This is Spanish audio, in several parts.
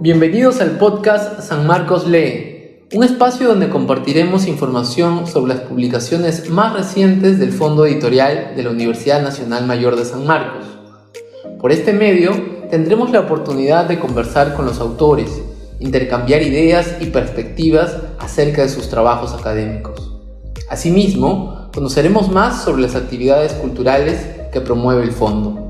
Bienvenidos al podcast San Marcos Lee, un espacio donde compartiremos información sobre las publicaciones más recientes del Fondo Editorial de la Universidad Nacional Mayor de San Marcos. Por este medio tendremos la oportunidad de conversar con los autores, intercambiar ideas y perspectivas acerca de sus trabajos académicos. Asimismo, conoceremos más sobre las actividades culturales que promueve el Fondo.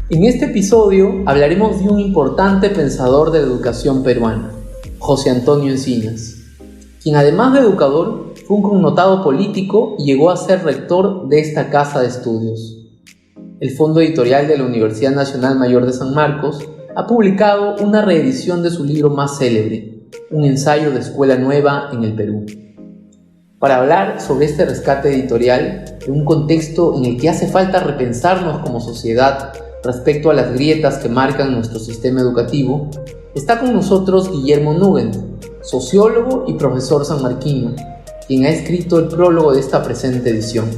En este episodio hablaremos de un importante pensador de la educación peruana, José Antonio Encinas, quien además de educador fue un connotado político y llegó a ser rector de esta casa de estudios. El Fondo Editorial de la Universidad Nacional Mayor de San Marcos ha publicado una reedición de su libro más célebre, Un ensayo de escuela nueva en el Perú. Para hablar sobre este rescate editorial, en un contexto en el que hace falta repensarnos como sociedad respecto a las grietas que marcan nuestro sistema educativo, está con nosotros Guillermo Nugent, sociólogo y profesor sanmarquino, quien ha escrito el prólogo de esta presente edición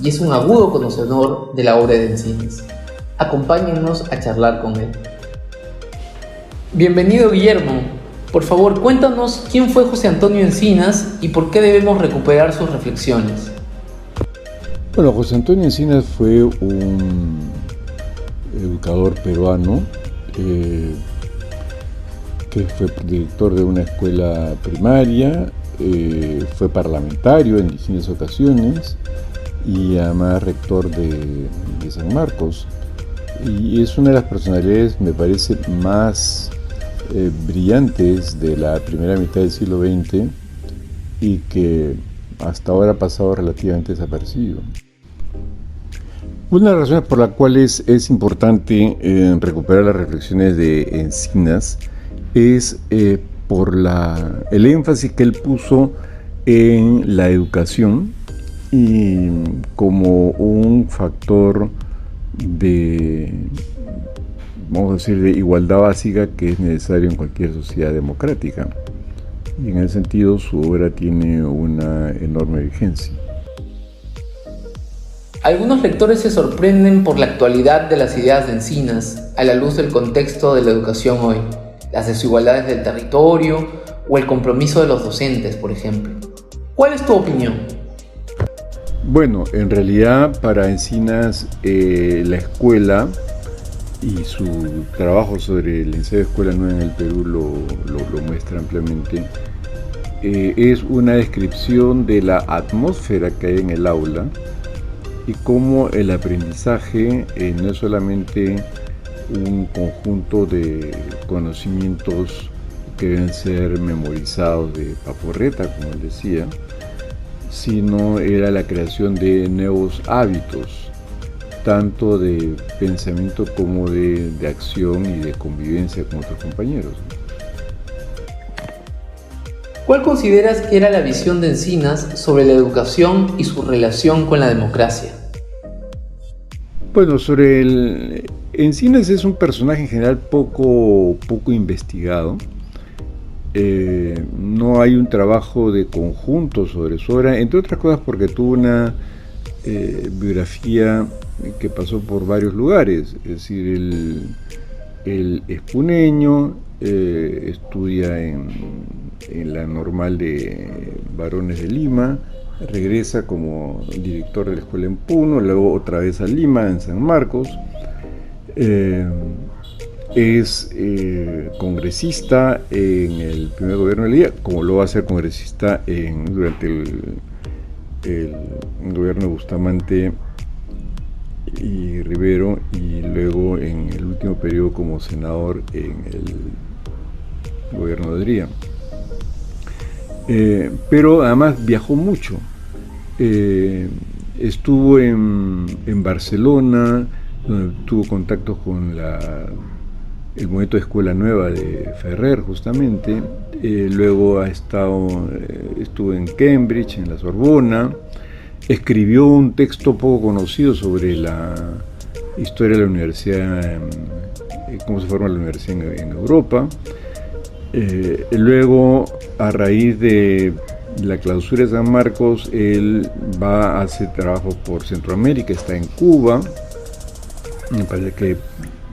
y es un agudo conocedor de la obra de Encinas. Acompáñennos a charlar con él. Bienvenido, Guillermo. Por favor, cuéntanos quién fue José Antonio Encinas y por qué debemos recuperar sus reflexiones. Bueno, José Antonio Encinas fue un educador peruano que fue director de una escuela primaria, fue parlamentario en distintas ocasiones y además rector de San Marcos. Y es una de las personalidades, me parece, más brillantes de la primera mitad del siglo XX y que hasta ahora ha pasado relativamente desapercibido. Una de las razones por las cuales es importante recuperar las reflexiones de Encinas es por el énfasis que él puso en la educación y como un factor de, vamos a decir, de igualdad básica que es necesario en cualquier sociedad democrática. Y en ese sentido su obra tiene una enorme vigencia. Algunos lectores se sorprenden por la actualidad de las ideas de Encinas a la luz del contexto de la educación hoy, las desigualdades del territorio o el compromiso de los docentes, por ejemplo. ¿Cuál es tu opinión? Bueno, en realidad para Encinas la escuela y su trabajo sobre el ensayo de escuela nueva en el Perú lo muestra ampliamente. Es una descripción de la atmósfera que hay en el aula y cómo el aprendizaje no es solamente un conjunto de conocimientos que deben ser memorizados de paporreta, como él decía, sino era la creación de nuevos hábitos, tanto de pensamiento como de acción y de convivencia con otros compañeros. ¿Cuál consideras que era la visión de Encinas sobre la educación y su relación con la democracia? Bueno, Encinas es un personaje en general poco investigado. No hay un trabajo de conjunto sobre su obra, entre otras cosas porque tuvo una biografía que pasó por varios lugares. Es decir, él es puneño, estudia en la Normal de Varones de Lima, regresa como director de la escuela en Puno, luego otra vez a Lima, en San Marcos. Es congresista en el primer gobierno de Leguía, como lo va a ser congresista durante el gobierno de Bustamante y Rivero, y luego en el último periodo como senador en el gobierno de Adrià. Pero además viajó mucho. Estuvo en Barcelona, donde tuvo contactos con el movimiento de Escuela Nueva de Ferrer, justamente. Luego estuvo en Cambridge, en la Sorbona. Escribió un texto poco conocido sobre la historia de la universidad, cómo se forma la universidad en Europa. Luego, a raíz de la clausura de San Marcos, él va a hacer trabajo por Centroamérica, está en Cuba. Me parece que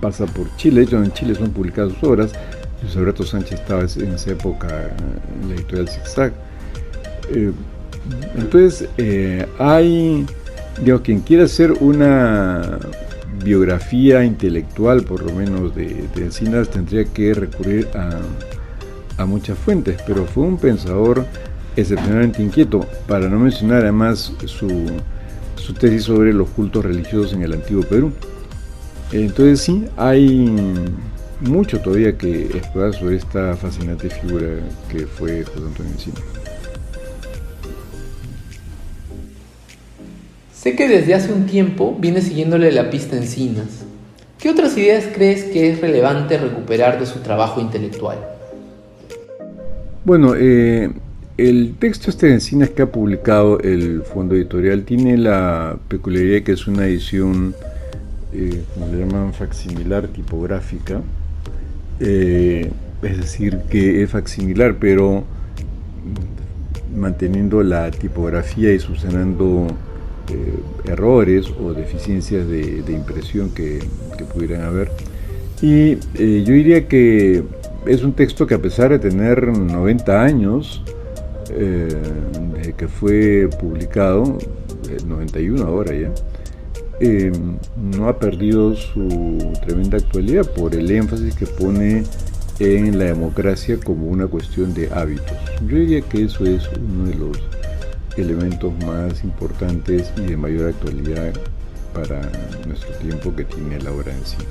pasa por Chile. De hecho, en Chile son publicadas sus obras. José Alberto Sánchez estaba en esa época en la editorial Zigzag. Entonces, hay, digamos, quien quiera hacer una biografía intelectual, por lo menos, de Encinas, tendría que recurrir a muchas fuentes, pero fue un pensador excepcionalmente inquieto, para no mencionar además su tesis sobre los cultos religiosos en el antiguo Perú. Entonces sí, hay mucho todavía que explorar sobre esta fascinante figura que fue José Antonio Encinas. Sé que desde hace un tiempo vienes siguiéndole la pista a Encinas. ¿Qué otras ideas crees que es relevante recuperar de su trabajo intelectual? Bueno, el texto de Encinas que ha publicado el Fondo Editorial tiene la peculiaridad de que es una edición, como le llaman, facsimilar tipográfica, es decir, que es facsimilar, pero manteniendo la tipografía y subsanando errores o deficiencias de impresión que pudieran haber. Y yo diría que es un texto que, a pesar de tener 90 años, desde que fue publicado, 91 ahora ya, no ha perdido su tremenda actualidad por el énfasis que pone en la democracia como una cuestión de hábitos. Yo diría que eso es uno de los elementos más importantes y de mayor actualidad para nuestro tiempo que tiene la obra de Encinas.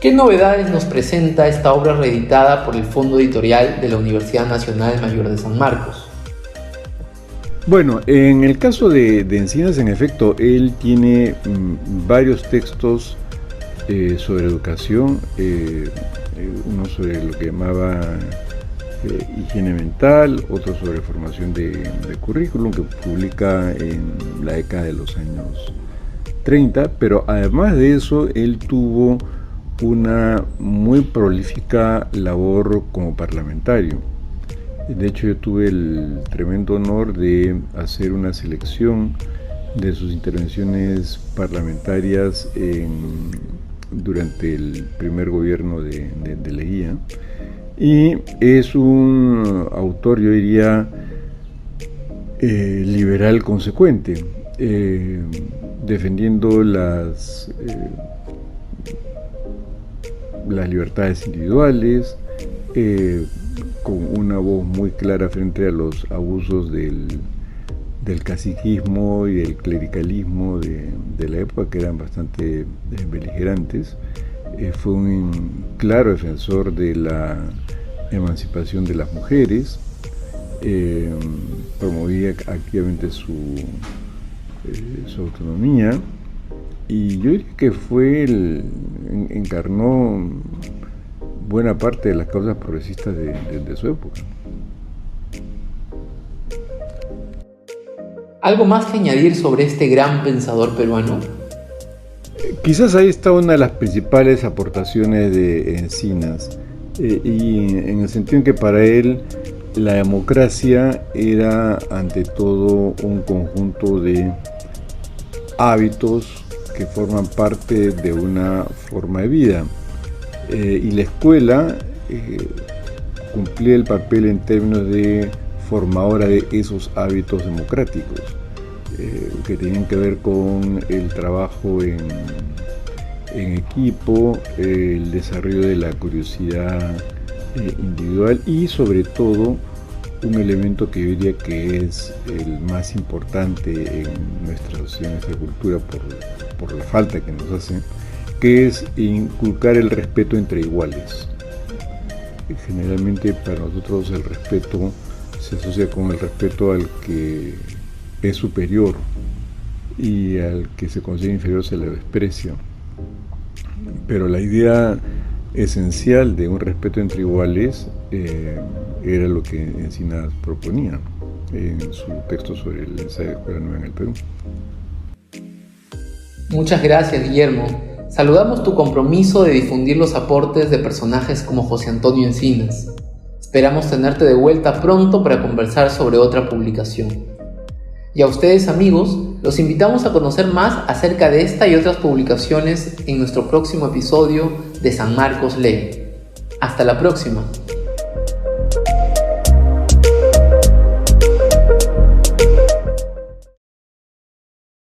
¿Qué novedades nos presenta esta obra reeditada por el Fondo Editorial de la Universidad Nacional Mayor de San Marcos? Bueno, en el caso de Encinas, en efecto, él tiene varios textos sobre educación, uno sobre lo que llamaba higiene mental, otro sobre formación de currículum, que publica en la década de los años 30, pero además de eso, él tuvo una muy prolífica labor como parlamentario. De hecho, yo tuve el tremendo honor de hacer una selección de sus intervenciones parlamentarias durante el primer gobierno de Leguía, y es un autor, yo diría, liberal consecuente, defendiendo las libertades individuales, con una voz muy clara frente a los abusos del caciquismo y del clericalismo de la época, que eran bastante beligerantes. Fue un claro defensor de la emancipación de las mujeres, promovía activamente su autonomía, y yo diría que encarnó buena parte de las causas progresistas de su época. ¿Algo más que añadir sobre este gran pensador peruano? Quizás ahí está una de las principales aportaciones de Encinas, y en el sentido en que para él la democracia era ante todo un conjunto de hábitos que forman parte de una forma de vida, y la escuela cumplía el papel en términos de formadora de esos hábitos democráticos, que tenían que ver con el trabajo en equipo, el desarrollo de la curiosidad individual, y sobre todo un elemento que yo diría que es el más importante en nuestra sociedad, en nuestra cultura, por la falta que nos hace, que es inculcar el respeto entre iguales. Generalmente para nosotros el respeto se asocia con el respeto al que es superior, y al que se considera inferior se le desprecia. Pero la idea esencial de un respeto entre iguales era lo que Encinas proponía en su texto sobre el ensayo de Escuela Nueva en el Perú. Muchas gracias, Guillermo. Saludamos tu compromiso de difundir los aportes de personajes como José Antonio Encinas. Esperamos tenerte de vuelta pronto para conversar sobre otra publicación. Y a ustedes, amigos, los invitamos a conocer más acerca de esta y otras publicaciones en nuestro próximo episodio de San Marcos Lee. Hasta la próxima.